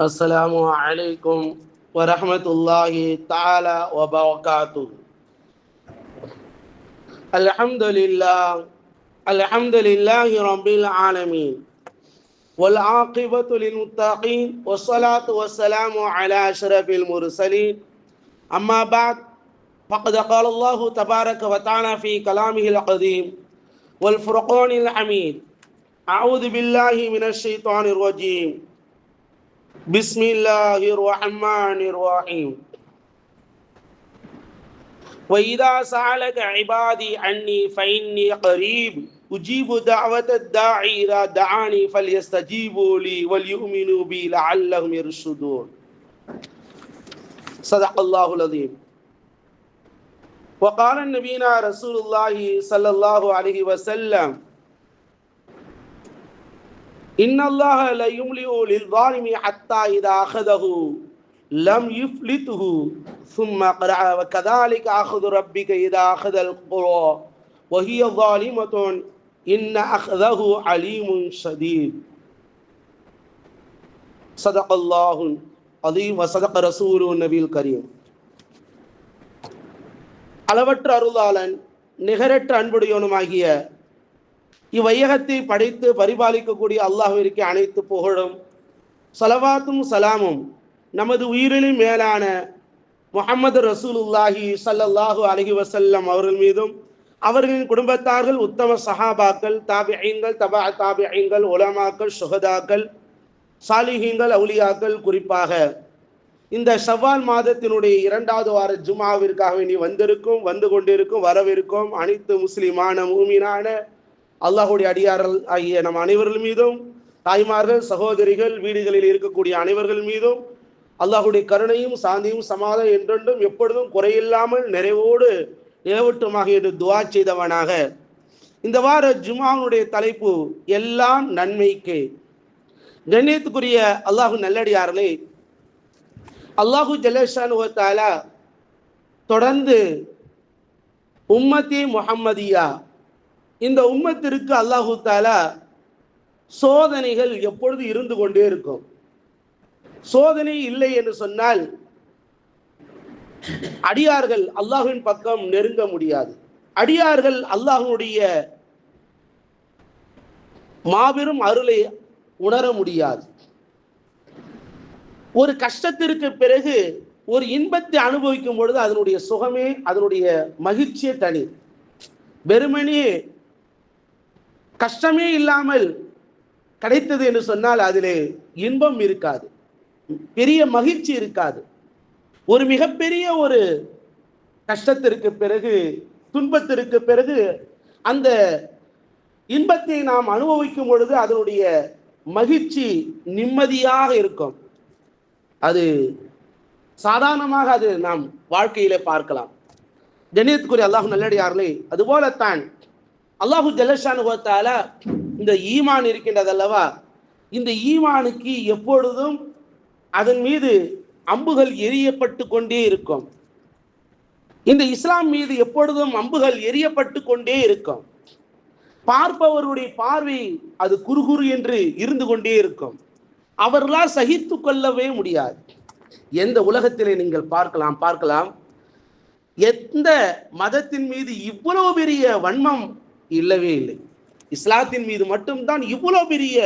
السلام عليكم ورحمة الله تعالى وبركاته. الحمد لله رب العالمين والعاقبة للمتقين والصلاة والسلام على أشرف المرسلين. أما بعد، فقد قال الله تبارك وتعالى في كلامه القديم والفرقان الحميد: أعوذ بالله من الشيطان الرجيم، بسم الله الرحمن الرحيم. وإذا سألك عبادي عني فإني قريب أجيب دعوة الداعي إذا دعاني فليستجيبوا لي وليؤمنوا بي لعلهم يرشدون. صدق الله العظيم. وقال نبينا رسول الله صلى الله عليه وسلم: إن الله لا يملئ للظالم حتى إذا أخذه لم يفلته ثم قرأ: وكذلك أخذ ربك إذا أخذ القرى وهي ظالمة إن أخذه عليم شديد. صدق الله العظيم وصدق رسول النبي الكريم. அளவற்ற அருளாளன் நிகரற்ற அன்புடையவனுமாகிய இவ்வையகத்தை படைத்து பரிபாலிக்கக்கூடிய அல்லாஹ்விற்கு அனைத்து புகழும் ஸலவாத்தும் சலாமும் நமது உயிரிலும் மேலான முஹம்மது ரசூலுல்லாஹி ஸல்லல்லாஹு அலைஹி வஸல்லம் அவர்கள் மீதும் அவர்களின் குடும்பத்தார்கள், உத்தம சஹாபாக்கள், தாபிஈன்கள், தபா தாபிஈன்கள், உலமாக்கள், சுஹதாக்கள், சாலிஹீன்கள், அவுலியாக்கள், குறிப்பாக இந்த ஷவ்வால் மாதத்தினுடைய 2வது வார ஜும்ஆவிற்காக வேண்டி வந்து கொண்டிருக்கும் வரவிருக்கும் அனைத்து முஸ்லிமான மூமினான அல்லாஹுடைய அடியார்கள் ஆகிய நம் அனைவர்கள் மீதும், தாய்மார்கள், சகோதரிகள், வீடுகளில் இருக்கக்கூடிய அனைவர்கள் மீதும் அல்லாஹுடைய கருணையும் சாந்தியும் சமாதானம் என்றென்றும் எப்பொழுதும் குறையில்லாமல் நிறைவோடு நிலவட்டுமாக என்று துஆ செய்தவனாக இந்த வார ஜும்ஆவுடைய தலைப்பு எல்லாம் நன்மைக்கு. கண்ணியத்துக்குரிய அல்லாஹு நல்லடியார்களே, அல்லாஹு ஜல்லஷானு வ தஆலா தொடர்ந்து உம்மத்தி முஹம்மதியா, இந்த உம்மத்திற்கு அல்லாஹு தஆலா சோதனைகள் எப்பொழுது இருந்து கொண்டே இருக்கும். சோதனை இல்லை என்று சொன்னால் அடியார்கள் அல்லாஹ்வின் பக்கம் நெருங்க முடியாது. அடியார்கள் அல்லாஹ்வுடைய மாபெரும் அருளை உணர முடியாது. ஒரு கஷ்டத்திற்கு பிறகு ஒரு இன்பத்தை அனுபவிக்கும் பொழுது அதனுடைய சுகமே, அதனுடைய மகிழ்ச்சியே தனி. வெறுமனே கஷ்டமே இல்லாமல் கிடைத்தது என்று சொன்னால் அதிலே இன்பம் இருக்காது, பெரிய மகிழ்ச்சி இருக்காது. ஒரு மிகப்பெரிய ஒரு கஷ்டத்திற்கு பிறகு, துன்பத்திற்கு பிறகு அந்த இன்பத்தை நாம் அனுபவிக்கும் பொழுது அதனுடைய மகிழ்ச்சி நிம்மதியாக இருக்கும். அது சாதாரணமாக அது நாம் வாழ்க்கையில பார்க்கலாம். கண்ணியத்துக்குரிய அல்லாஹ் நல்லடியார்களே, அதுபோலத்தான் அல்லாஹு ஜல்லஷானு வ தஆலா இந்த ஈமான் இருக்கின்றது அல்லவா, இந்த ஈமானுக்கு எப்பொழுதும் அதன் மீது அம்புகள் எரியப்பட்டு கொண்டே இருக்கும். இந்த இஸ்லாம் மீது எப்பொழுதும் அம்புகள் எரியப்பட்டு கொண்டே இருக்கும். பார்ப்பவருடைய பார்வை அது குறுகுறு என்று இருந்து கொண்டே இருக்கும். அவர்களால் சகித்து கொள்ளவே முடியாது. எந்த உலகத்திலே நீங்கள் பார்க்கலாம் எந்த மதத்தின் மீது இவ்வளவு பெரிய வன்மம் இல்லவே இல்லை. இஸ்லாத்தின் மீது மட்டும்தான் இவ்வளவு பெரிய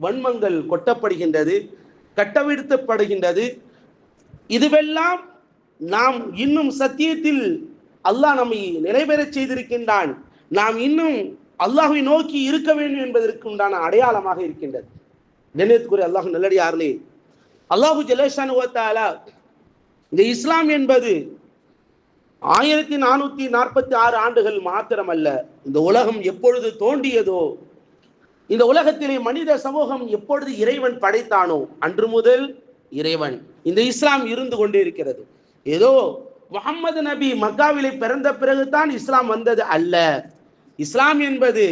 வன்மங்கள் கொட்டப்படுகின்றது, கட்டவிழ்த்தப்படுகின்றது. இதுவெல்லாம் நாம் இன்னும் சத்தியத்தில் அல்லாஹ் நம்மை நிறைவேறச் செய்திருக்கின்றான், நாம் இன்னும் அல்லாஹ்வை நோக்கி இருக்க வேண்டும் என்பதற்கு உண்டான அடையாளமாக இருக்கின்றது. கண்ணியத்துக்குரிய அல்லாஹ் நல்லடியார்களே, அல்லாஹு ஜல்லஷானு வ தஆலா இந்த இஸ்லாம் என்பது 1446 ஆண்டுகள் மாத்திரமல்ல. இந்த உலகம் எப்பொழுது தோன்றியதோ, இந்த உலகத்திலே மனித சமூகம் எப்பொழுது இறைவன் படைத்தானோ அன்று முதல் இறைவன் இந்த இஸ்லாம் இருந்து கொண்டே இருக்கிறது. ஏதோ முஹம்மது நபி மக்காவிலே பிறந்த பிறகுதான் இஸ்லாம் வந்தது அல்ல. இஸ்லாம் என்பது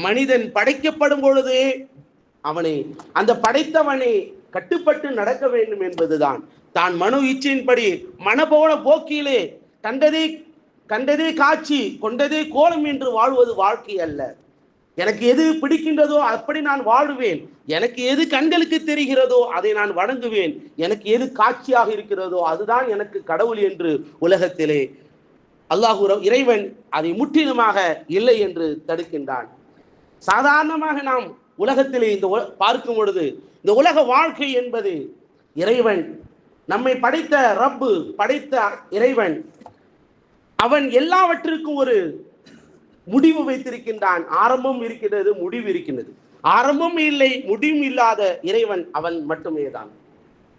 மனிதன் படைக்கப்படும் பொழுதே அவனை, அந்த படைத்தவனை கட்டுப்பட்டு நடக்க வேண்டும் என்பதுதான். தான் மனு இச்சையின்படி மனபோன போக்கிலே கண்டதே காட்சி கொண்டதே கோலம் என்று வாழ்வது வாழ்க்கை அல்ல. எனக்கு எது பிடிக்கின்றதோ அப்படி நான் வாழுவேன், எனக்கு எது கண்களுக்கு தெரிகிறதோ அதை நான் வணங்குவேன், எனக்கு எது காட்சியாக இருக்கிறதோ அதுதான் எனக்கு கடவுள் என்று உலகத்திலே அல்லாஹ் இறைவன் அதை முற்றிலுமாக இல்லை என்று தடுக்கின்றான். சாதாரணமாக நாம் உலகத்திலே இந்த பார்க்கும் பொழுது இந்த உலக வாழ்க்கை என்பது இறைவன் நம்மை படைத்த ரப்பு, படைத்த இறைவன், அவன் எல்லாவற்றிற்கும் ஒரு முடிவு வைத்திருக்கின்றான். ஆரம்பம் இருக்கிறது, முடிவு இருக்கின்றது. ஆரம்பம் இல்லை, முடிவும் இல்லாத இறைவன் அவன் மட்டுமே தான்.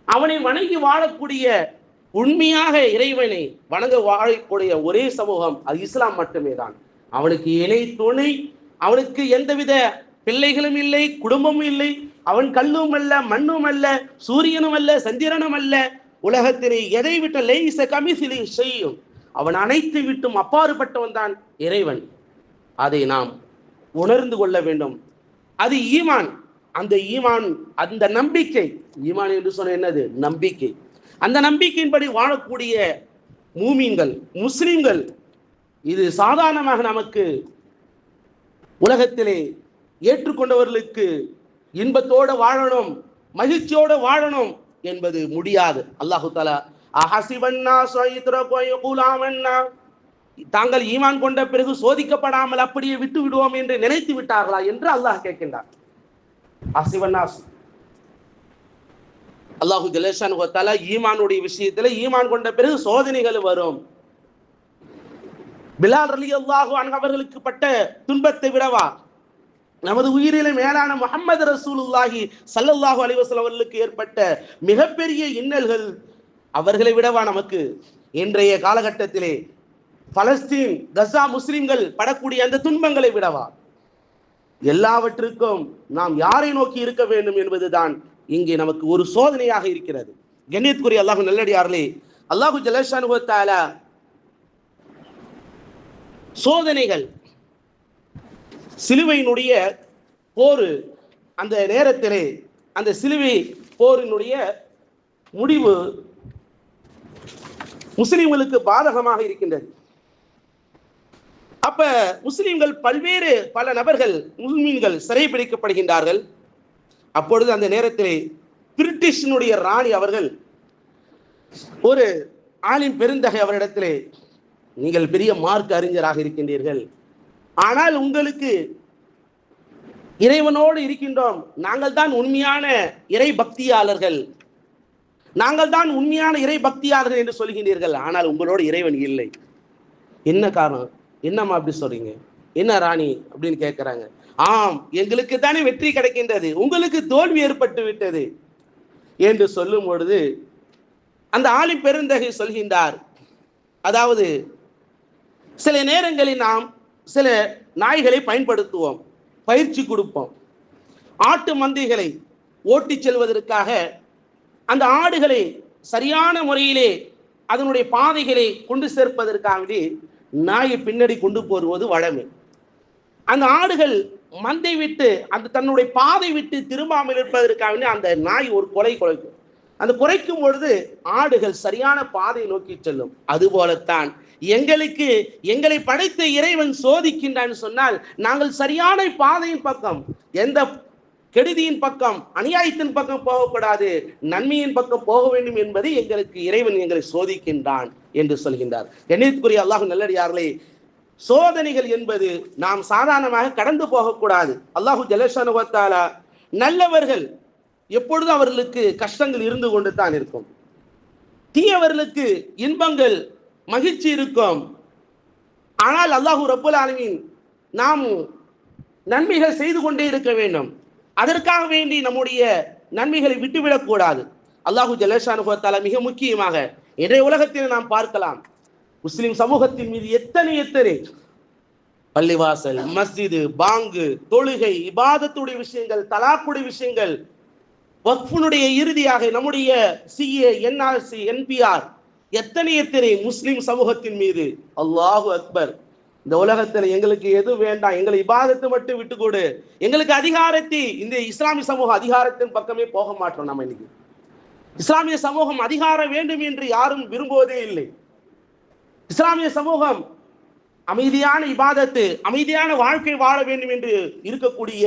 அவனை வணங்கி வாழக்கூடிய உண்மையாக இறைவனை வணங்க வாழக்கூடிய ஒரே சமூகம் அது இஸ்லாம் மட்டுமே தான். அவனுக்கு இணை துணை, அவனுக்கு எந்தவித பிள்ளைகளும் இல்லை, குடும்பமும் இல்லை, அவன் கல்லும் அல்ல, மண்ணும் அல்ல, சூரியனும் அல்ல, சந்திரனும் அல்ல. உலகத்தினை எதை விட்ட லைஸ கமிசிலி செய்யும், அவன் அனைத்து விட்டும் அப்பாறுபட்டவன் தான் இறைவன். அதை நாம் உணர்ந்து கொள்ள வேண்டும். அது ஈமான். அந்த ஈமான், அந்த நம்பிக்கை, ஈமான் என்று சொன்ன என்னது? நம்பிக்கை. அந்த நம்பிக்கையின்படி வாழக்கூடிய மூமீன்கள், முஸ்லிம்கள், இது சாதாரணமாக நமக்கு உலகத்திலே ஏற்றுக்கொண்டவர்களுக்கு இன்பத்தோடு வாழணும், மகிழ்ச்சியோடு வாழணும் என்பது முடியாது. அல்லாஹு தஆலா தாங்கள் ஈமான் கொண்ட பிறகு சோதிக்கப்படாமல் அப்படியே விட்டு விடுவோம் என்று நினைத்து விட்டார்களா என்று அல்லாஹ் கேட்கின்றார். அல்லாஹு ஜல்லஷானஹு வ தஆலா ஈமானுடைய விஷயத்துல ஈமான் கொண்ட பிறகு சோதனைகள் வரும். பிலால் ரலியல்லாஹு அன்ஹு அவர்களுக்கு பட்ட துன்பத்தை விடவா நமது உயிரிலே மேலான முஹம்மது ரசூலுல்லாஹி ஸல்லல்லாஹு அலைஹி வஸல்லம் அவர்களுக்கு ஏற்பட்ட மிகப்பெரிய இன்னல்கள் அவர்களை விடவா நமக்கு இன்றைய காலகட்டத்திலே பலஸ்தீன், கஸா முஸ்லிம்கள் படக்கூடிய அந்த துன்பங்களை விடவா? எல்லாவற்றுக்கும் நாம் யாரை நோக்கி இருக்க வேண்டும் என்பதுதான் இங்கே நமக்கு ஒரு சோதனையாக இருக்கிறது. கண்ணியத்துக்குரிய அல்லாஹ் நல்லடியார்களே, அல்லாஹு ஜல்லஷானஹு வ தஆலா சோதனைகள், சிலுவையினுடைய போர், அந்த நேரத்திலே அந்த சிலுவை போரினுடைய முடிவு முஸ்லிம்களுக்கு பாதகமாக இருக்கின்றது. அப்ப முஸ்லிம்கள் பல்வேறு பல நபர்கள், முஸ்லிம்கள் சிறைபிடிக்கப்படுகின்றார்கள். அப்பொழுது அந்த நேரத்திலே பிரிட்டிஷினுடைய ராணி அவர்கள் ஒரு ஆலிம் பெருந்தகை அவரிடத்திலே, நீங்கள் பெரிய மார்க் அறிஞராக இருக்கின்றீர்கள், ஆனால் உங்களுக்கு இறைவனோடு இருக்கின்றோம், நாங்கள் தான் உண்மையான இறை பக்தியாளர்கள், நாங்கள் தான் உண்மையான இறை பக்தியாளர்கள் என்று சொல்கின்றீர்கள், ஆனால் உங்களோடு இறைவன் இல்லை. என்ன காரணம்? என்னம்மா அப்படி சொல்றீங்க? என்ன ராணி அப்படின்னு கேட்கிறாங்க. ஆம், எங்களுக்கு தானே வெற்றி கிடைக்கின்றது, உங்களுக்கு தோல்வி ஏற்பட்டு விட்டது என்று சொல்லும் பொழுது அந்த ஆலிம் பெருந்தகை சொல்கின்றார், அதாவது சில நேரங்களில் நாம் சில நாய்களை பயன்படுத்துவோம், பயிற்சி கொடுப்போம், ஆட்டு மந்தைகளை ஓட்டி செல்வதற்காக அந்த ஆடுகளை சரியான முறையிலே அதனுடைய பாதைகளை கொண்டு சேர்ப்பதற்காக நாயை பின்னாடி கொண்டு போடுவது வழமை. அந்த ஆடுகள் மந்தை விட்டு அந்த தன்னுடைய பாதை விட்டு திரும்பாமல் இருப்பதற்காக அந்த நாய் ஒரு குறைக்கும். அந்த குறைக்கும் பொழுது ஆடுகள் சரியான பாதையை நோக்கி செல்லும். அதுபோலத்தான் எங்களை படைத்த இறைவன் சோதிக்கின்றான் சொன்னால் நாங்கள் சரியான பாதையின் பக்கம், எந்த கெடுதியின் பக்கம், அநியாயத்தின் பக்கம் போகக்கூடாது, நன்மையின் பக்கம் போக வேண்டும் என்பதை இறைவன் எங்களை சோதிக்கின்றான் என்று சொல்கின்றார். கண்ணியத்துக்குரிய அல்லாஹ் நல்லடியார்களே, சோதனைகள் என்பது நாம் சாதாரணமாக கடந்து போகக்கூடாது. அல்லாஹு ஜல்லஷானஹு வ தஆலா நல்லவர்கள் எப்பொழுதும் அவர்களுக்கு கஷ்டங்கள் இருந்து கொண்டு தான் இருக்கும், தீயவர்களுக்கு இன்பங்கள் மகிழ்ச்சி இருக்கும். ஆனால் அல்லாஹு ரப்புல் ஆலமீன் நாம் நன்மைகள் செய்து கொண்டே இருக்க வேண்டும், அதற்காக வேண்டி நம்முடைய நன்மைகளை விட்டுவிடக்கூடாது. அல்லாஹு ஜல்லஷானஹு வ தஆலா மிக முக்கியமாக இன்றைய உலகத்தில் நாம் பார்க்கலாம், முஸ்லிம் சமூகத்தின் மீது எத்தனை பள்ளிவாசல், மஸ்ஜிது, பாங்கு, தொழுகை, இபாதத்துடைய விஷயங்கள், தலாக்குடைய விஷயங்கள், வக்ஃபுனுடைய இறுதியாக நம்முடைய சிஏ, என்ஆர்சி, என்பிஆர், எத்தனை முஸ்லிம் சமூகத்தின் மீது. அல்லாஹு அக்பர். இந்த உலகத்தில் எங்களுக்கு எது வேண்டாம், எங்களை இபாதத்தை மட்டும் விட்டு கொடு, எங்களுக்கு அதிகாரத்தை, இந்த இஸ்லாமிய சமூகம் அதிகாரத்தின் பக்கமே போக மாட்டோம். நம்ம இன்னைக்கு இஸ்லாமிய சமூகம் அதிகாரம் வேண்டும் என்று யாரும் விரும்புவதே இல்லை. இஸ்லாமிய சமூகம் அமைதியான இபாதத்து, அமைதியான வாழ்க்கை வாழ வேண்டும் என்று இருக்கக்கூடிய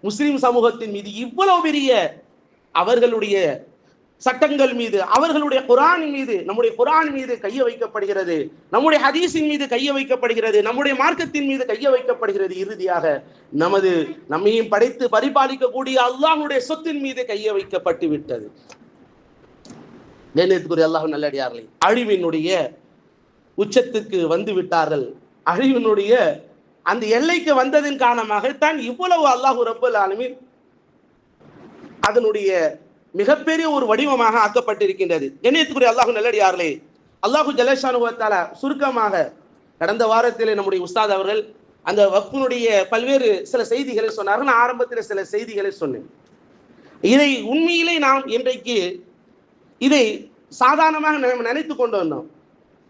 முஸ்லிம் சமூகத்தின் மீது இவ்வளவு பெரிய அவர்களுடைய சட்டங்கள் மீது, அவர்களுடைய குர்ஆன் மீது, நம்முடைய குர்ஆன் மீது கைய வைக்கப்படுகிறது, நம்முடைய ஹதீஸின் மீது கைய வைக்கப்படுகிறது, நம்முடைய மார்க்கத்தின் மீது கைய வைக்கப்படுகிறது. இறுதியாக நம்மையும் படைத்து பரிபாலிக்கக்கூடிய அல்லாஹ்வுடைய சொத்தின் மீது கைய வைக்கப்பட்டு விட்டது. கண்ணியத்துக்குரிய அல்லாஹ் நல்லடியார்களே, அழிவினுடைய உச்சத்துக்கு வந்து விட்டார்கள். அழிவினுடைய அந்த எல்லைக்கு வந்ததின் காரணமாகத்தான் இவ்வளவு அல்லாஹ் ரப்பல் ஆலமீன் அதனுடைய மிகப்பெரிய ஒரு வடிவமாக ஆக்கப்பட்டிருக்கின்றது. கண்ணியத்துக்குரிய அல்லாஹ் நல்லடியார்களே, அல்லாஹு ஜல்லஷானுஹு வ தஆலா சுருக்கமாக கடந்த வாரத்தில் நம்முடைய உஸ்தாத் அவர்கள் அந்த வக்ஃபினுடைய பல்வேறு சில செய்திகளை சொன்னார்கள். நான் ஆரம்பத்தில் சில செய்திகளை சொன்னேன். இதை உண்மையிலே நாம் இன்றைக்கு இதை சாதாரணமாக நம்ம நினைத்து கொண்டு வந்தோம்.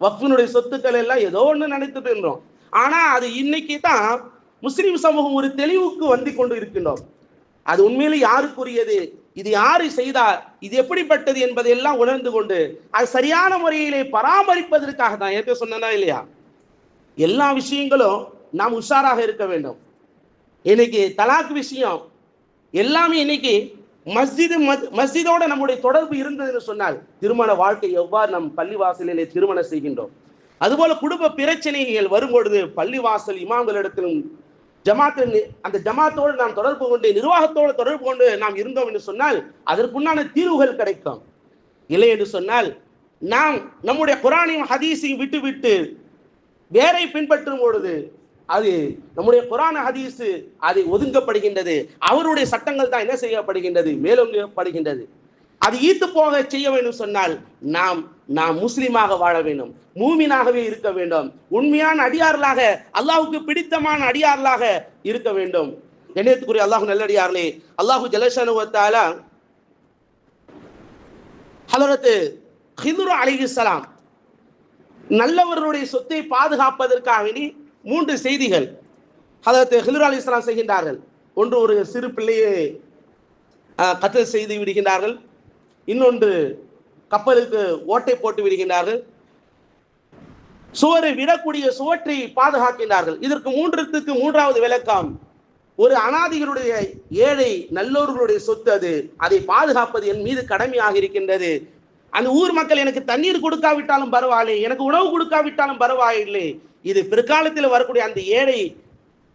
வக்ஃபினுடைய சொத்துக்கள் எல்லாம் ஏதோ ஒன்று நினைத்துட்டு இருந்தோம். ஆனா அது இன்னைக்கு தான் முஸ்லிம் சமூகம் ஒரு தெளிவுக்கு வந்து கொண்டு இருக்கின்றோம். அது உண்மையிலே யாருக்குரியது, இது யாரு செய்தார், இது எப்படிப்பட்டது என்பதையெல்லாம் உணர்ந்து கொண்டு அது சரியான முறையிலே பராமரிப்பதற்காக தான் ஏற்க சொன்னா இல்லையா, எல்லா விஷயங்களும் நாம் உஷாராக இருக்க வேண்டும். இன்னைக்கு தலாக் விஷயம் எல்லாமே இன்னைக்கு மஸ்ஜிதோட நம்முடைய தொடர்பு இருந்ததுன்னு சொன்னால் திருமண வாழ்க்கை எவ்வாறு நம் பள்ளிவாசலிலே திருமணம் செய்கின்றோம், அதுபோல குடும்ப பிரச்சனைகள் வரும்பொழுது பள்ளிவாசல் இமாம்களிடத்திலும் அந்த ஜமாத்தோடு நாம் தொடர்பு கொண்டு, நிர்வாகத்தோடு தொடர்பு கொண்டு நாம் இருந்தோம் என்று சொன்னால் அதற்குண்டான தீர்வுகள் கிடைக்கும். இல்லை என்று சொன்னால் நாம் நம்முடைய குர்ஆனையும் ஹதீஸையும் விட்டு வேறை பின்பற்றும் பொழுது அது நம்முடைய குர்ஆன் ஹதீஸ் அதை ஒதுங்கப்படுகின்றது. அவருடைய சட்டங்கள் தான் என்ன செய்யப்படுகின்றது, மேலோங்கப்படுகின்றது. அது ஈத்து போக செய்ய வேண்டும் சொன்னால் நாம் முஸ்லிமாக வாழ வேண்டும், மூமினாகவே இருக்க வேண்டும், உண்மையான அடியார்களாக, அல்லாஹ்வுக்கு பிடித்தமான அடியார்களாக இருக்க வேண்டும். கண்ணியத்துக்குரிய அல்லாஹ் நல்லடியார்களே, அல்லாஹு ஜல்லஷானுஹு வ தஆலா ஹஜ்ரத் ஹித்ர் அலைஹிஸ்ஸலாம் நல்லவர்களுடைய சொத்தை பாதுகாப்பதற்காக வேண்டி 3 செய்திகள் ஹஜ்ரத் ஹித்ர் அலைஹிஸ்ஸலாம் செய்கின்றார்கள். ஒன்று, ஒரு சிறு பிள்ளையை கத்ல் செய்து விடுகின்றார்கள். இன்னொன்று, கப்பலுக்கு ஓட்டை போட்டு விடுகின்றார்கள். சுவரை விடக்கூடிய சுவற்றை பாதுகாக்கின்றார்கள். இதற்கு 3க்கு 3வது விளக்கம், ஒரு அனாதிகளுடைய ஏழை நல்லோர்களுடைய சொத்து அதை பாதுகாப்பது என் மீது கடமையாக இருக்கின்றது. அந்த ஊர் மக்கள் எனக்கு தண்ணீர் கொடுக்காவிட்டாலும் பரவாயில்லை, எனக்கு உணவு கொடுக்காவிட்டாலும் பரவாயில்லை, இது பிற்காலத்தில் வரக்கூடிய அந்த ஏழை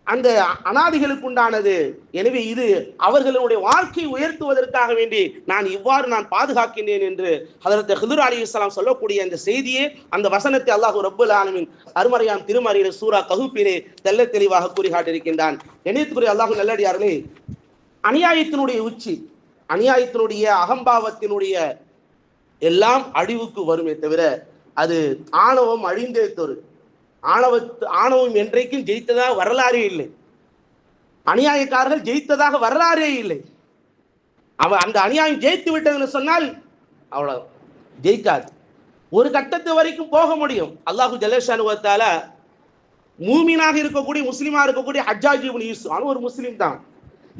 அந்த அனாதிகளுக்கு உண்டானது. எனவே இது அவர்களுடைய வாழ்க்கை உயர்த்துவதற்காக வேண்டி நான் பாதுகாக்கின்றேன் என்று ஹஜ்ரத் ஹித்ர் அலைஹிஸ்ஸலாம் சொல்லக்கூடிய அந்த செய்தியே, அந்த வசனத்தை அல்லாஹ் ரப்பல் ஆலமீன் அருமறையாம் திருமறையிலே சூரா கஹ்ஃபிலே தெள்ள தெளிவாக கூறி காட்டியிருக்கின்றான். கண்ணியத்துக்குரிய அல்லாஹ் நல்லடியார்களே, அநியாயத்தினுடைய உச்சி, அநியாயத்தினுடைய அகம்பாவத்தினுடைய எல்லாம் அழிவுக்கு வருமே தவிர அது ஆணவம் அழிந்தே தோறு. ஆணவம் என்றைக்கும் ஜெயித்ததாக வரலாறே இல்லை. அநியாயக்காரர்கள் ஜெயித்ததாக வரலாறே இல்லை. அந்த அநியாயம் ஜெயித்து விட்டதுன்னு சொன்னால் அவ்வளவு ஜெயிக்காது. ஒரு கட்டத்து வரைக்கும் போக முடியும். அல்லாஹு ஜல்லஷானுஹு வ தஆலா மூமினாக இருக்கக்கூடிய முஸ்லிமா இருக்கக்கூடிய ஹஜ்ஜாஜ் இப்னு யூசுப், அவன் ஒரு முஸ்லிம் தான்.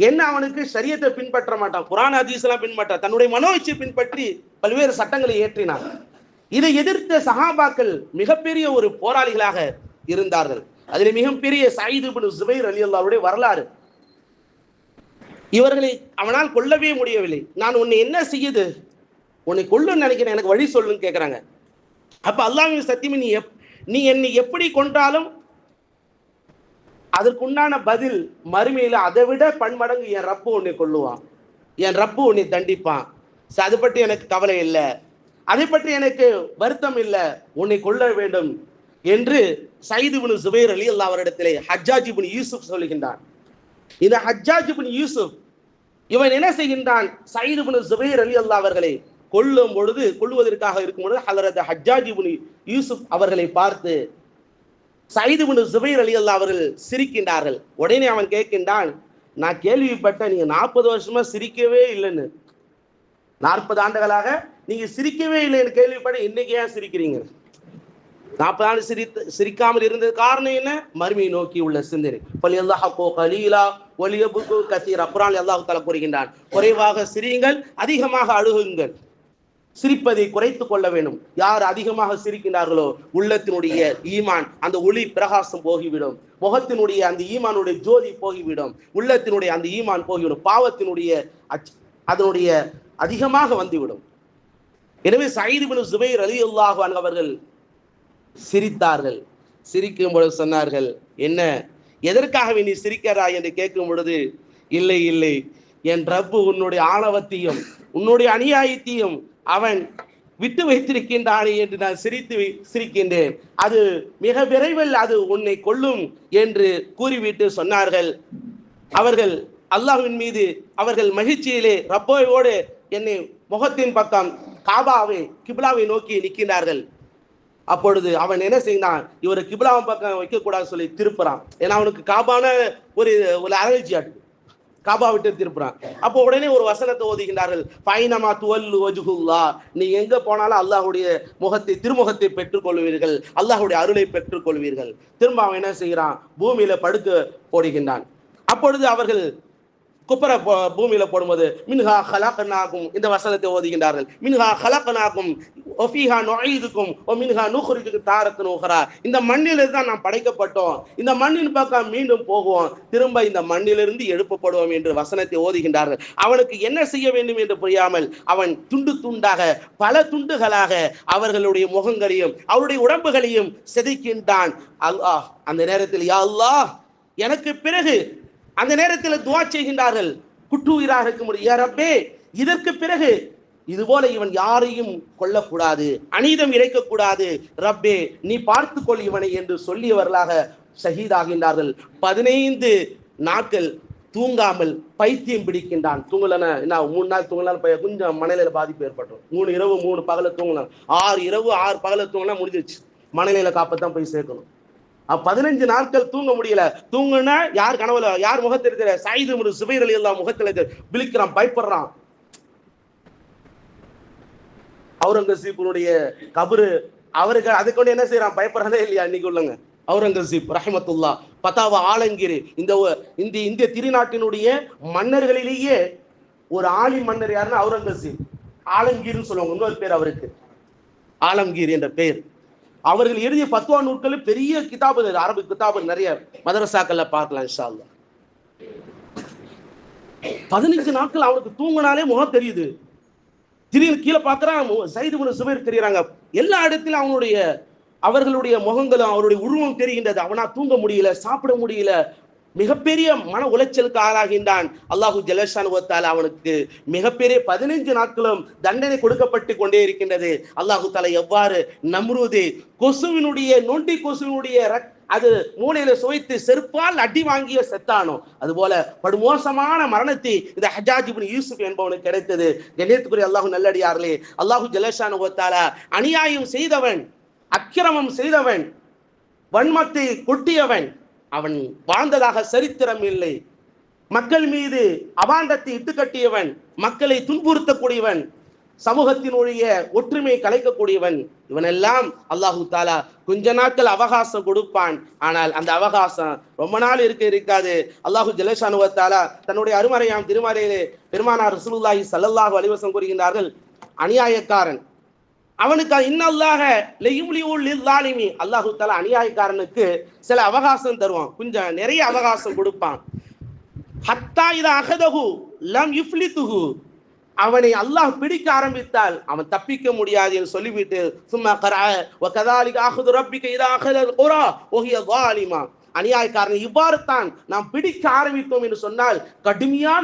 என்ன, அவனுக்கு ஷரியத்தை பின்பற்ற மாட்டான், குர்ஆன் ஹதீஸ் எல்லாம் பின்பற்ற, தன்னுடைய மனோயிச்சை பின்பற்றி பல்வேறு சட்டங்களை ஏற்றினான். இதை எதிர்த்த சஹாபாக்கள் மிகப்பெரிய ஒரு போராளிகளாக இருந்தார்கள். அதில் மிகப்பெரிய சயீத் இப்னு ஜுபைர் ரலியல்லாஹுடைய வரலாறு. இவர்களை அவனால் கொல்லவே முடியவில்லை. நான் உன்னை என்ன செய்யுது, உன்னை கொல்லுன்னு நினைக்கிறேன், எனக்கு வழி சொல்லுன்னு கேட்கிறாங்க. அப்ப அல்லாஹ்வின் சத்தியம், நீ என்னை எப்படி கொன்றாலும் அதற்குண்டான பதில் மறுமையில அதை விட பன்மடங்கு என் ரப்பு உன்னை கொல்லுவான், என் ரப்பு உன்னை தண்டிப்பான். அது பற்றி எனக்கு கவலை இல்லை, அதை பற்றி எனக்கு வருத்தம் இல்லை, உன்னை கொல்ல வேண்டும் என்று சயீத் இப்னு ஜுபைர் ரலியல்லாஹு அவரிடத்திலே ஹஜ்ஜாஜ் இப்னு யூசுப் சொல்லுகின்றான். இந்த ஹஜ்ஜாஜ் இப்னு யூசுப் இவன் என்ன செய்கின்றான், சயீத் இப்னு ஜுபைர் ரலியல்லாஹு அவர்களை கொல்லுவதற்காக இருக்கும் பொழுது ஹஜ்ரத் ஹஜ்ஜாஜ் இப்னு யூசுப் அவர்களை பார்த்து சயீத் இப்னு ஜுபைர் ரலியல்லாஹு அவர்கள் சிரிக்கின்றார்கள். உடனே அவன் கேட்கின்றான், நான் கேள்விப்பட்ட நீங்க 40 வருஷமா சிரிக்கவே இல்லைன்னு, 40 ஆண்டுகளாக நீங்க சிரிக்கவே இல்லைன்னு கேள்விப்பட, இன்னைக்கு ஏன் சிரிக்கிறீங்க? 40 ஆண்டு சிரிக்காமல் இருந்தது காரணம் என்ன? மறுமையை நோக்கி உள்ள சிந்தனை. குர்ஆனில் அல்லாஹ் தஆலா கூறுகின்றான், குறைவாக சிரியுங்கள், அதிகமாக அழுகுங்கள். சிரிப்பதை குறைத்துக் கொள்ள வேண்டும். யார் அதிகமாக சிரிக்கின்றார்களோ உள்ளத்தினுடைய ஈமான் அந்த ஒளி பிரகாசம் போகிவிடும், முகத்தினுடைய அந்த ஈமானுடைய ஜோதி போகிவிடும், உள்ளத்தினுடைய அந்த ஈமான் போகிவிடும், பாவத்தினுடைய அதனுடைய அதிகமாக வந்துவிடும். எனவே சயீத் இப்னு ஸுபைர் ரலியல்லாஹு அன்ஹு அவர்கள் சிரித்தார்கள். சிரிக்கும் பொழுது சொன்னார்கள், என்ன, எதற்காக நீ சிரிக்கிறாய் என்று கேட்கும் பொழுது, இல்லை இல்லை, என் ரப்பு உன்னுடைய ஆணவத்தையும் உன்னுடைய அநியாயத்தையும் அவன் விட்டு வைத்திருக்கின்றானே என்று நான் சிரிக்கின்றேன். அது மிக விரைவில் அது உன்னை கொல்லும் என்று கூறிவிட்டு சொன்னார்கள். அவர்கள் அல்லாஹ்வின் மீது அவர்கள் மகிழ்ச்சியிலே ரப்போவோடு என்னை முகத்தின் பக்கம் காபாவை கிப்லாவை நோக்கி நிற்கின்றார்கள். அப்பொழுது அவன் என்ன செய்தான், இவரை கிப்லாவின் பக்கம் வைக்கக்கூடாதுன்னு சொல்லி திருப்புறான். ஏன்னா அவனுக்கு காபான ஒரு அலர்ஜி ஆட்டு, காபா விட்டு திருப்புறான். அப்போ உடனே ஒரு வசனத்தை ஓதுகின்றார்கள், ஃபைனமா துவல்லு வஜ்ஹுல்லாஹ், நீ எங்க போனாலும் அல்லாஹ்வுடைய முகத்தை திருமுகத்தை பெற்றுக் கொள்வீர்கள், அல்லாஹ்வுடைய அருளை பெற்றுக் கொள்வீர்கள். திரும்ப அவன் என்ன செய்கிறான், பூமியில படுக்க போடுகின்றான். அப்பொழுது அவர்கள் குப்பரை பூமியில போடும்போது மின்ஹா ஹலக்னாகும் இந்த வசனத்தை ஓதுகின்றார்கள். மின்ஹா ஹலக்னாகும் வஃபீஹா நுஈதுக்கும் வமின்ஹா நுக்ரிஜுக்கும் தாரத்தன் உக்ரா, இந்த மண்ணிலிருந்து தான் நாம் படைக்கப்பட்டோம், இந்த மண்ணின் பக்கம் மீண்டும் போகுவோம், திரும்ப இந்த மண்ணிலிருந்து எழுப்பப்படுவோம் என்று வசனத்தை ஓதுகின்றார்கள். அவனுக்கு என்ன செய்ய வேண்டும் என்று புரியாமல் அவன் துண்டு துண்டாக பல துண்டுகளாக அவர்களுடைய முகங்களையும் அவருடைய உடம்புகளையும் செதுக்கின்றான். அல்லாஹ் அந்த நேரத்தில், யா அல்லாஹ், எனக்கு பிறகு அந்த நேரத்தில் துஆ செய்கின்றார்கள், குட்டுயிராக இருக்கும் யா ரப்பே, இதற்கு பிறகு இதுபோல இவன் யாரையும் கொல்லக்கூடாது, அநீதம் இழைக்கக்கூடாது, ரப்பே நீ பார்த்துக்கொள் இவனை என்று சொல்லியவர்களாக ஷஹீதாகின்றார்கள். 15 நாட்கள் தூங்காமல் பைத்தியம் பிடிக்கின்றான். தூங்கலன்னா என்ன, 3 நாள் தூங்கலாம் கொஞ்சம் மனநிலையில பாதிப்பு ஏற்பட்டோம். 3 இரவு 3 பகல தூங்கலாம், 6 இரவு 6 பகல தூங்கலாம், முடிஞ்சிச்சு. மனநிலையில காப்பத்தான் போய் சேர்க்கணும். 15 நாட்கள் தூங்க முடியல. தூங்குனா யார் கனவுல யார் முகத்தில் இருக்கிற, சயீத் இப்னு ஸுபைர் ரலியல்லாஹு முகத்தில் விழிக்கிறான், பயப்படுறான். அவுரங்கசீப்னுடைய கபரு அவருக்கு அதுக்கு என்ன செய்யறான், பயப்படுறதே இல்லையா இன்னைக்கு உள்ளங்க. அவுரங்கசீப் ரஹ்மத்துல்லாஹ் பத்தாவ ஆலங்கீர், இந்த இந்திய திருநாட்டினுடைய மன்னர்களிலேயே ஒரு ஆலி மன்னர் யாருன்னா அவுரங்கசீப். ஆலங்கீர்னு சொல்லுவாங்க, இன்னொரு பேர் அவருக்கு ஆலம்கீர் என்ற பெயர். அவர்கள் எழுதிய ஃபத்வா நூல்கள் பெரிய கிதாபு, அரபு கிதாபு நிறைய மதரசாக்கள்ல பார்க்கலாம் இன்ஷா அல்லாஹ். 15 நாட்கள் அவனுக்கு தூங்கினாலே முகம் தெரியுது. திடீர்னு கீழே பார்க்கறான், சயீத் இப்னு ஸுபைர் தெரியுறாங்க. எல்லா இடத்திலும் அவர்களுடைய முகங்களும் அவருடைய உருவம் தெரிகின்றது. அவனா தூங்க முடியல, சாப்பிட முடியல, மிகப்பெரிய மன உளைச்சலுக்கு ஆளாகின்றான். அல்லாஹு ஜல்லஷானு வ தஆலா அவனுக்கு மிகப்பெரிய 15 நாட்களும் தண்டனை கொடுக்கப்பட்டு கொண்டே இருக்கின்றது. அல்லாஹு தஆலா எவ்வாறு நம்ரூது கொசுவினுடைய நொண்டி கொசுவினுடைய அது மூளையில சுவைத்து செருப்பால் அடி வாங்கிய செத்தானோ, அதுபோல படுமோசமான மரணத்தை இந்த ஹஜ்ஜாஜ் இப்னு யூசுப் என்பவனுக்கு கிடைத்தது. கண்ணியத்துக்குரிய அல்லாஹ் நல்லடியார்களே, அல்லாஹு ஜல்லஷானு வ தஆலா அநியாயம் செய்தவன், அக்கிரமம் செய்தவன், வன்மத்தை கொட்டியவன் அவன் வாழ்ந்ததாக சரித்திரம் இல்லை. மக்கள் மீது அபாண்டத்தை இட்டுக்கட்டியவன், மக்களை துன்புறுத்தக்கூடியவன், சமூகத்தினுடைய ஒற்றுமையை கலைக்கக்கூடியவன், இவனெல்லாம் அல்லாஹு தாலா கொஞ்ச நாட்கள் அவகாசம் கொடுப்பான். ஆனால் அந்த அவகாசம் ரொம்ப நாள் இருக்காது. அல்லாஹு ஜல்லஷானு வ தஆலா தன்னுடைய அருமறையாம் திருமறையிலே பெருமானார் ரசூலுல்லாஹி ஸல்லல்லாஹு அலைஹி வஸல்லம் கூறுகின்றார்கள், அநியாயக்காரன் அவனுக்கு இன்னல்லாஹ லயும்லியுல் லில்லாலிமி, அல்லாஹு தஆலா அநியாயக்காரனுக்கு சில அவகாசம் தருவான், கொஞ்சம் நிறைய அவகாசம் கொடுப்பான். ஹத்தா இதா அகதஹு லம் யுஃப்லிதுஹு, அவனை அல்லாஹ் பிடிக்க ஆரம்பித்தால் அவன் தப்பிக்க முடியாது என்று சொல்லிவிட்டு சும்மா கரஅ வ கதாலிக அஹது ரப்பிக இதா அஹதல் குரா வ ஹிய ஸாலிமா, அநியாயக்காரனை இவ்வாறு தான் நாம் பிடிக்க ஆரம்பித்தோம் என்று சொன்னால் கடுமையான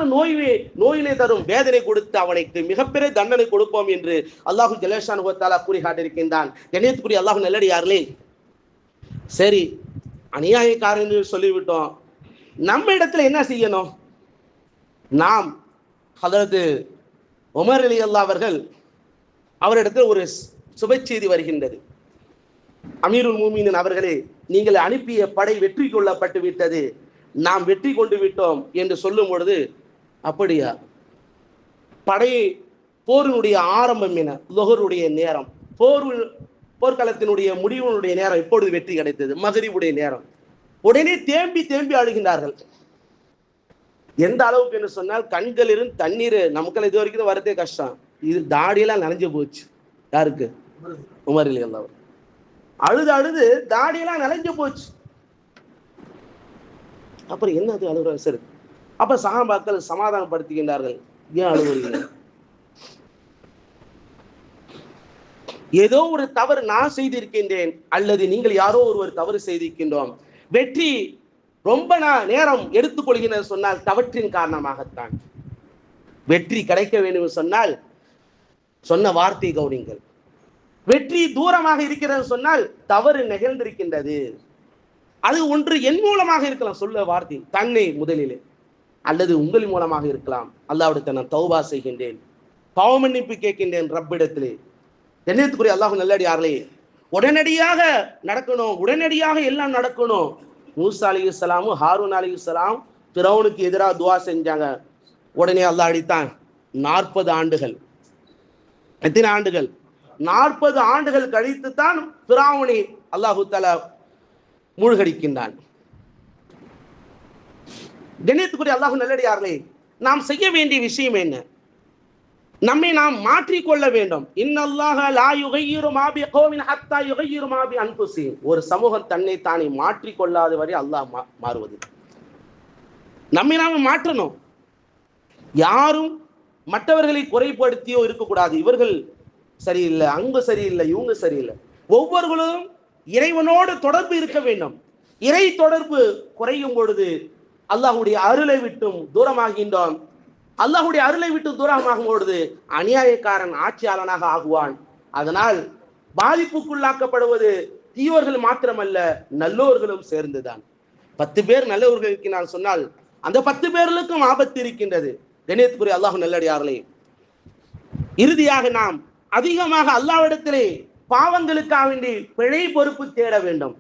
நோயினை தரும் வேதனை கொடுத்து அவனுக்கு மிகப்பெரிய தண்டனை கொடுப்போம் என்று அல்லாஹு ஜல்லஷானு வ தஆலா கூறி காட்டியிருக்கின்றான். கண்ணியத்துக்குரிய அல்லாஹ் நல்லடியார்களே, சரி அநியாயக்காரன் சொல்லிவிட்டோம், நம்ம இடத்துல என்ன செய்யணும்? நாம் ஹதரத் உமர் ரலியல்லாஹு அவர்கள் அவரிடத்தில் ஒரு சுப செய்தி வருகின்றது. அமீருல் மூமினீன் அவர்களே, நீங்கள் அனுப்பிய படை வெற்றி கொள்ளப்பட்டு விட்டது, நாம் வெற்றி கொண்டு விட்டோம் என்று சொல்லும் பொழுது, அப்படியா? படை போரினுடைய ஆரம்பம் என லுஹருடைய நேரம், போர்க்களத்தினுடைய முடிவினுடைய நேரம், எப்பொழுது வெற்றி கிடைத்தது? மக்ரிபுடைய நேரம். உடனே தேம்பி அழுகின்றார்கள். எந்த அளவுக்கு என்று சொன்னால் கண்களிலிருந்து தண்ணீர், நமக்கு இது வரைக்கும் வரதே கஷ்டம், இது தாடியெல்லாம் நனைஞ்சு போச்சு. யாருக்கு? உமர் ரலியல்லாஹு. அழுது அழுது தாடியெல்லாம் நனைஞ்சு போச்சு. அப்புறம் என்னது அழுகுற? சரி, அப்ப சஹாபாக்கள் சமாதானப்படுத்துகின்றார்கள். ஏன் அழுகுறீங்க? ஏதோ ஒரு தவறு நான் செய்திருக்கின்றேன், அல்லது நீங்கள் யாரோ ஒருவர் தவறு செய்திருக்கின்றோம். வெற்றி ரொம்ப நேரம் எடுத்துக்கொள்கிறது சொன்னால் தவற்றின் காரணமாகத்தான். வெற்றி கிடைக்க வேண்டும் சொன்னால் சொன்ன வார்த்தை கவனிங்கள். வெற்றி தூரமாக இருக்கிறது சொன்னால் தவறு நிகழ்ந்திருக்கின்றது. அது ஒன்று என் மூலமாக இருக்கலாம், சொல்ல வார்த்தை தன்னை முதலிலே, அல்லது உங்கள் மூலமாக இருக்கலாம். அல்லாஹ்விடத்தில் நான் தௌபா செய்கின்றேன், பாவ மன்னிப்பு கேட்கின்றேன் ரப்பிடத்திலே. கண்ணியத்துக்குரிய அல்லாஹ் நல்லடியார்களே, உடனடியாக நடக்கணும், உடனடியாக எல்லாம் நடக்கணும். மூசா அலைஹிஸ்ஸலாமும் ஹாரூன் அலைஹிஸ்ஸலாம் ஃபிரௌனுக்கு எதிராக துஆ செஞ்சாங்க. உடனே அல்லாஹ் அடித்தான். 40 ஆண்டுகள். எத்தனை ஆண்டுகள்? 40 ஆண்டுகள் கழித்து தான் ஃபிரௌனை அல்லாஹ் தஆலா மூழ்கடிக்கின்றான். கண்ணியத்துக்குரிய அல்லாஹ் நல்லடியார்களே, நாம் செய்ய வேண்டிய விஷயம் என்ன? நம்மை நாம் மாற்றிக்கொள்ள வேண்டும். இன்னல்லாஹ லா யுகையிரு மா பிகௌமின் ஹத்தா யுகையிரு மா பி அன்ஃபுஸிஹிம். ஒரு சமூகம் தன்னை தானே மாற்றிக்கொள்ளாத வரை அல்லாஹ் மாறுவது. நம்மை நாம மாற்றணும். யாரும் மற்றவர்களை குறைப்படுத்தியோ இருக்கக்கூடாது. இவர்கள் சரியில்லை, அங்க சரியில்லை, இவங்க சரியில்லை. ஒவ்வொருவரும் இறைவனோடு தொடர்பு இருக்க வேண்டும். இறை தொடர்பு குறையும் பொழுது அல்லாஹ்வுடைய அருளை விட்டும் தூரமாகின்றோம். அல்லாஹ்வுடைய அருளை விட்டு தூரமாகும் பொழுது அநியாயக்காரன் ஆட்சியாளனாக ஆகுவான். அதனால் பாதிப்புக்குள்ளாக்கப்படுவது தீயோர்கள் மாத்திரமல்ல, நல்லோர்களும் சேர்ந்துதான். 10 பேர் நல்லவர்களுக்கு நான் சொன்னால் அந்த 10 பேர்களுக்கும் ஆபத்து இருக்கின்றது. கண்ணியத்துக்குரிய அல்லாஹ் நல்லடியார்களே, இறுதியாக நாம் அதிகமாக அல்லாஹ்விடத்திலே பாவங்களுக்காக வேண்டி பிழை பொறுப்பு தேட வேண்டும்.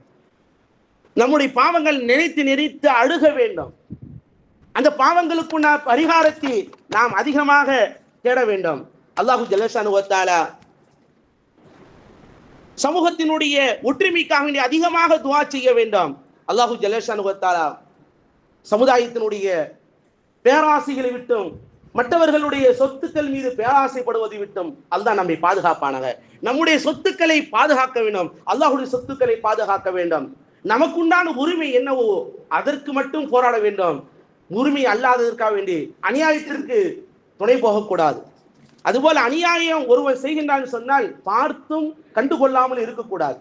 நம்முடைய பாவங்கள் நினைத்து நினைத்து அழுக வேண்டும். அந்த பாவங்களுக்குள்ள பரிகாரத்தை நாம் அதிகமாக தேட வேண்டும். அல்லாஹு ஜல்லஷானு வ தஆலா சமூகத்தினுடைய ஒற்றுமைக்காக வேண்டி அதிகமாக துஆ செய்ய வேண்டும். அல்லாஹு ஜல்லஷானு வ தஆலா சமுதாயத்தினுடைய பேராசைகளை விட்டும் மற்றவர்களுடைய சொத்துக்கள் மீது பேராசைப்படுவதை விட்டும் அல்லாஹ் நம்மை பாதுகாப்பானாக. நம்முடைய சொத்துக்களை பாதுகாக்க வேண்டும். அல்லாஹ்வுடைய சொத்துக்களை பாதுகாக்க வேண்டும். நமக்குண்டான உரிமை என்னவோ அதற்கு மட்டும் போராட வேண்டும். உரிமை அல்லாததற்காக வேண்டி அநியாயத்திற்கு துணை போகக்கூடாது. அதுபோல அநியாயம் ஒருவன் செய்கின்றான் சொன்னால் பார்த்தும் கண்டுகொள்ளாமல் இருக்கக்கூடாது.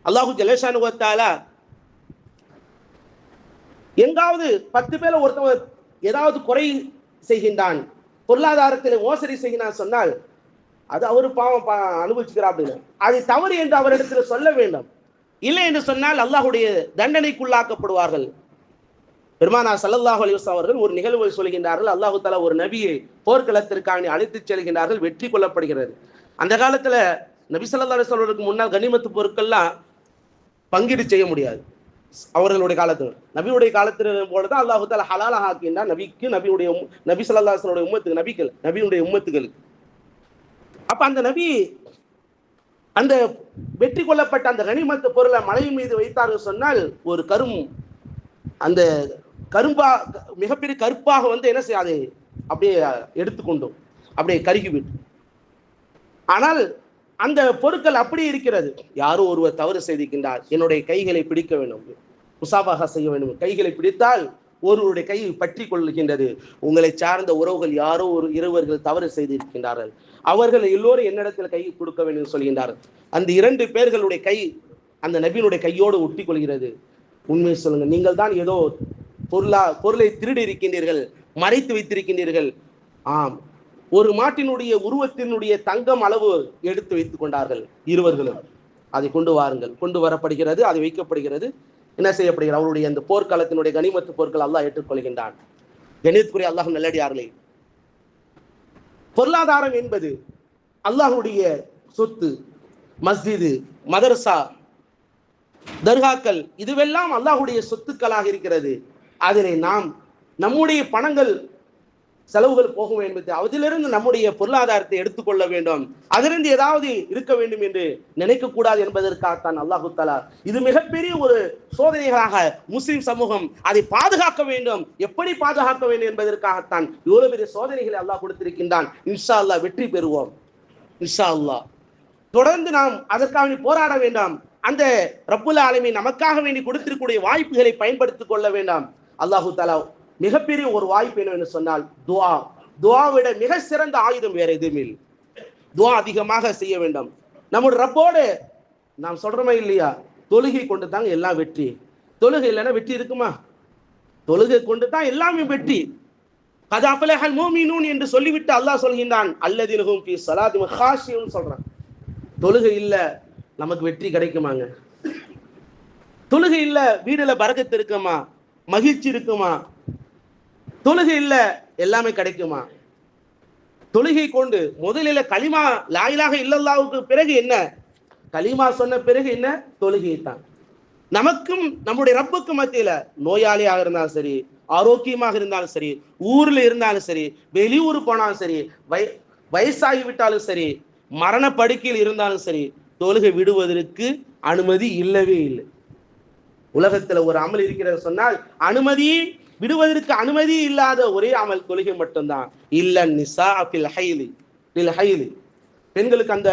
அல்லாஹு ஜல்லஷானு வ தஆலா எங்காவது 10 பேர் ஒருத்தவர் ஏதாவது குறை செய்கின்றான், பொருளாதாரத்தில் மோசடி செய்கின்றான் சொன்னால் அது அவரு பாவம் அனுபவிச்சுக்கிறார் அப்படின்னு அது தவறு என்று அவரிடத்தில் சொல்ல வேண்டும். இல்லை என்று சொன்னால் அல்லாஹ்வுடைய தண்டனைக்குள்ளாக்கப்படுவார்கள். பெருமானா ஸல்லல்லாஹு அலைஹி வஸல்லம் அவர்கள் ஒரு நிகழ்வை சொல்கின்றார்கள். அல்லாஹ் தஆலா ஒரு நபியை போர்க்களத்திற்காக அழைத்துச் செல்கின்றார்கள், வெற்றி கொள்ளப்படுகிறது. அந்த காலத்துல நபி ஸல்லல்லாஹு அலைஹி வஸல்லம் முன்னால் கனிமத்து பொருட்கள்லாம் பங்கீடு செய்ய முடியாது. அவர்களுடைய காலத்தில் நபியுடைய காலத்தில் போலதான் அல்லாஹ் தஆலா ஹலாலாக ஆக்கினார் நபிக்கு, நபி ஸல்லல்லாஹு அலைஹி வஸல்லம் உம்மத்துக்கு, நபியுடைய உம்மத்துகளுக்கு. அப்ப அந்த நபி அந்த வெற்றி கொள்ளப்பட்ட அந்த கனிமத்து பொருளை மலையின் மீது வைத்தார்கள் சொன்னால் ஒரு அந்த கரும்பா மிகப்பெரிய கருப்பாக என்ன செய்யாது, அப்படியே எடுத்துக்கொண்டோம், அப்படியே கருகிவிட்டு. ஆனால் அந்த பொருட்கள் அப்படி இருக்கிறது. யாரோ ஒருவர் தவறு செய்திருக்கின்றார், என்னுடைய கைகளை பிடிக்க வேண்டும், முசாபாக செய்ய வேண்டும். கைகளை பிடித்தால் ஒருவருடைய கை பற்றி கொள்கின்றது. உங்களை சார்ந்த உறவுகள் யாரோ ஒரு இருவர்கள் தவறு செய்திருக்கின்றார்கள், அவர்கள் எல்லோரும் என்னிடத்தில் கை கொடுக்க வேண்டும் சொல்கின்றார்கள். அந்த 2 பேர்களுடைய கை அந்த நபியினுடைய கையோடு ஒட்டி கொள்கிறது. உண்மையை சொல்லுங்க, நீங்கள் தான் ஏதோ பொருளை திருடி இருக்கின்றீர்கள், மறைத்து வைத்திருக்கின்றீர்கள். ஆம், ஒரு மாட்டினுடைய உருவத்தினுடைய தங்கம் அளவு எடுத்து வைத்துக் கொண்டார்கள் இருவர்களும். அதை கொண்டு வாருங்கள். கொண்டு வரப்படுகிறது, அது வைக்கப்படுகிறது. என்ன செய்யப்படுகிறது? அவருடைய அந்த போர்க்காலத்தினுடைய கனிமத்து பொருட்கள் அல்லாஹ் ஏற்றுக்கொள்கின்றான். கணியத்துக்குரிய அல்லாஹ் நல்லடியார்களே, பொருளாதாரம் என்பது அல்லாஹ்வுடைய சொத்து. மஸ்ஜிது, மதரசா, தர்காக்கள் இதுவெல்லாம் அல்லாஹ்வுடைய சொத்துக்களாக இருக்கிறது. அதிலே நாம் நம்முடைய பணங்கள் செலவுகள் போகும் என்பது, அதிலிருந்து நம்முடைய பொருளாதாரத்தை எடுத்துக்கொள்ள வேண்டும், அதிலிருந்து ஏதாவது இருக்க வேண்டும் என்று நினைக்க கூடாது என்பதற்காகத்தான் அல்லாஹு தஆலா இது மிகப்பெரிய ஒரு சோதனைகளாக முஸ்லிம் சமூகம் அதை பாதுகாக்க வேண்டும். எப்படி பாதுகாக்க வேண்டும் என்பதற்காகத்தான் இவ்வளவு பெரிய சோதனைகளை அல்லாஹ் கொடுத்திருக்கின்றான். இன்ஷா அல்லாஹ் வெற்றி பெறுவோம். இன்ஷா அல்லாஹ் தொடர்ந்து நாம் அதற்காக போராட வேண்டாம். அந்த ரப்புல் ஆலமீன் நமக்காக வேண்டி கொடுத்திருக்கக்கூடிய வாய்ப்புகளை பயன்படுத்திக் கொள்ள வேண்டாம். அல்லாஹு தஆலா மிகப்பெரிய ஒரு வாய்ப்பு என்னவென்று சொன்னால் துஆ. துஆவிட மிக சிறந்த ஆயுதம் வேற எதுவுமே இல்லை. துஆ அதிகமாக செய்ய வேண்டும். நம்முடைய ரப்போடு நாம் சொல்றோமா இல்லையா, தொழுகை கொண்டு தான் எல்லாம் வெற்றி. தொழுகை இல்லைன்னா வெற்றி இருக்குமா? தொழுகை கொண்டு தான் எல்லாமே வெற்றி. கத் அஃபலஹல் முஃமினூன் என்று சொல்லிவிட்டு அல்லாஹ் சொல்கின்றான், அல்லதீன ஹும் ஃபீ ஸலாத்திஹிம் காஷியூன் சொல்றான். தொழுகை இல்ல நமக்கு வெற்றி கிடைக்குமாங்க? தொழுகை இல்ல வீடுல பரக்கத்து இருக்குமா, மகிழ்ச்சி இருக்குமா? தொழுகை இல்ல எல்லாமே கிடைக்குமா? தொழுகை கொண்டு முதலில் கலிமா லா இலாஹ இல்லல்லாஹ்வுக்கு பிறகு என்ன? கலிமா சொன்ன பிறகு என்ன? தொழுகை தான். நமக்கும் நம்முடைய ரப்புக்கும் மத்தியில நோயாளியாக இருந்தாலும் சரி, ஆரோக்கியமாக இருந்தாலும் சரி, ஊர்ல இருந்தாலும் சரி, வெளியூர் போனாலும் சரி, வயசாகி விட்டாலும் சரி, மரண படுக்கையில் இருந்தாலும் சரி, தொழுகை விடுவதற்கு அனுமதி இல்லவே இல்லை. உலகத்துல ஒரு அமல் இருக்கிறது சொன்னால் அனுமதி விடுவதற்கு அனுமதி இல்லாத ஒரே அமல் தொழுகை மட்டும்தான். இல்ல நிசா ஃபில் ஹைலி, ஃபில் ஹைலி, பெண்களுக்கு அந்த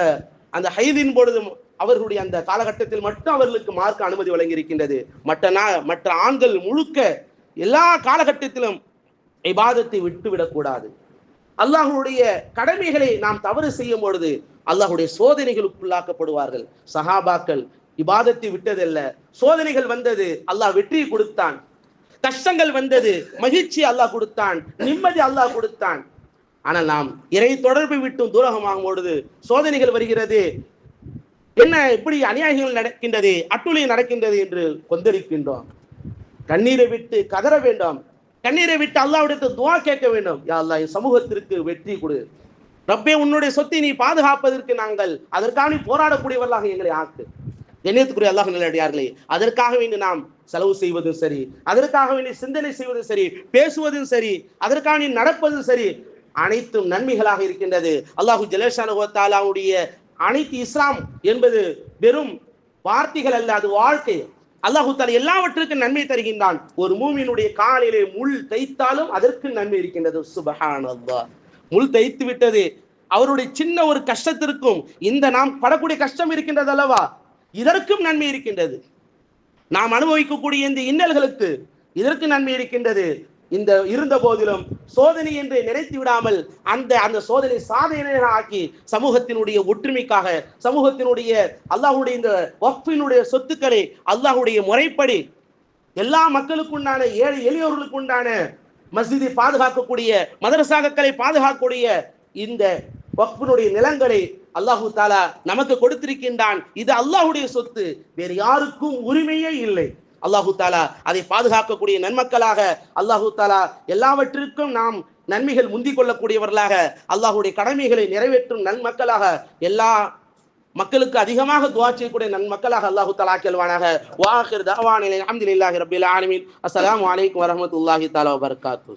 அந்த ஹைதின் பொழுது அவர்களுடைய அந்த காலகட்டத்தில் மட்டும் அவர்களுக்கு மார்க்க அனுமதி வழங்கி இருக்கின்றது. மற்ற ஆண்கள் முழுக்க எல்லா காலகட்டத்திலும் இபாதத்தை விட்டுவிடக் கூடாது. அல்லாஹ்வுடைய கடமைகளை நாம் தவறு செய்யும் பொழுது அல்லாஹ்வுடைய சோதனைகளுக்குள்ளாக்கப்படுவார்கள். சஹாபாக்கள் இபாதத்தை விட்டதல்ல, சோதனைகள் வந்தது, அல்லாஹ் வெற்றி கொடுத்தான். கஷ்டங்கள் வந்தது, மகிழ்ச்சி அல்லாஹ் கொடுத்தான், நிம்மதி அல்லாஹ் கொடுத்தான். ஆனால் நாம் இறை தொடர்பை விட்டும் தூரமாகும் பொழுது சோதனைகள் வருகிறது. என்ன இப்படி அநியாயங்கள் நடக்கின்றது, அட்டுழியம் நடக்கின்றது என்று கொந்தளிக்கின்றோம். கண்ணீரை விட்டு கதற வேண்டும். கண்ணீரை விட்டு அல்லாஹ்விடத்தில் துஆ கேட்க வேண்டும். யா அல்லாஹ், என் சமூகத்திற்கு வெற்றி கொடு ரப்பே, உன்னுடைய சொத்தை நீ பாதுகாப்பதற்கு நாங்கள் அதற்காக போராடக்கூடியவர்களாக எங்களை ஆக்கு. கண்ணியத்துக்குரிய அல்லாஹ் நல்லடியார்களே, அதற்காக வேண்டி நாம் செலவு செய்வதும் சரி, அதற்காக வேண்டி சிந்தனை செய்வதும் சரி, பேசுவதும் சரி, அதற்காக வேண்டி நடப்பதும் சரி, அனைத்தும் நன்மைகளாக இருக்கின்றது. அல்லாஹு ஜல்லஷானஹு வ தஆலாவுடைய அனைத்து இஸ்லாம் என்பது வெறும் வார்த்தைகள் அல்ல, அது வாழ்க்கை. அல்லாஹு தஆலா எல்லாவற்றுக்கும் நன்மை தருகின்றான். ஒரு மூமினுடைய காலிலே முள் தைத்தாலும் அதற்கு நன்மை இருக்கின்றது. சுப்ஹானல்லாஹ், முள் தைத்து விட்டது, அவருடைய சின்ன ஒரு கஷ்டத்திற்கும் இந்த நாம் படக்கூடிய கஷ்டம் இருக்கின்றது அல்லவா, இதற்கும் நன்மை இருக்கின்றது. நாம் அனுபவிக்கக்கூடிய இந்த இன்னல்களுக்கு இதற்கு நன்மை இருக்கின்றது. இந்த இருந்த போதிலும் சோதனை என்று நினைத்து விடாமல் அந்த சோதனை சாதனையாக ஆக்கி சமூகத்தினுடைய ஒற்றுமைக்காக, சமூகத்தினுடைய அல்லாஹ்வுடைய இந்த வக்ஃபினுடைய சொத்துக்களை அல்லாஹ்வுடைய முறைப்படி எல்லா மக்களுக்குண்டான, ஏழை எளியோர்களுக்குண்டான மஸ்ஜிதை பாதுகாக்கக்கூடிய, மதரசாக்களை பாதுகாக்கக்கூடிய இந்த வக்ஃபினுடைய நிலங்களை அல்லாஹு தஆலா நமக்கு கொடுத்திருக்கின்றான். இது அல்லாஹ்வுடைய சொத்து, வேறு யாருக்கும் உரிமையே இல்லை. அல்லாஹு தஆலா அதை பாதுகாக்கக்கூடிய நன்மக்களாக, அல்லாஹு தஆலா எல்லாவற்றிற்கும் நாம் நன்மைகள் முந்திக் கொள்ளக்கூடியவர்களாக, அல்லாஹ்வுடைய கடமைகளை நிறைவேற்றும் நன்மக்களாக, எல்லா மக்களுக்கு அதிகமாக துஆ செய்யக்கூடிய நன்மக்களாக அல்லாஹு தஆலா ஆக்கியல்வானாக. வ ஆகிர் தஅவானா அல்ஹம்துலில்லாஹி ரப்பில் ஆலமீன். அஸ்ஸலாமு அலைக்கும் வரஹ்மத்துல்லாஹி தஆலா வபரகாத்துஹு.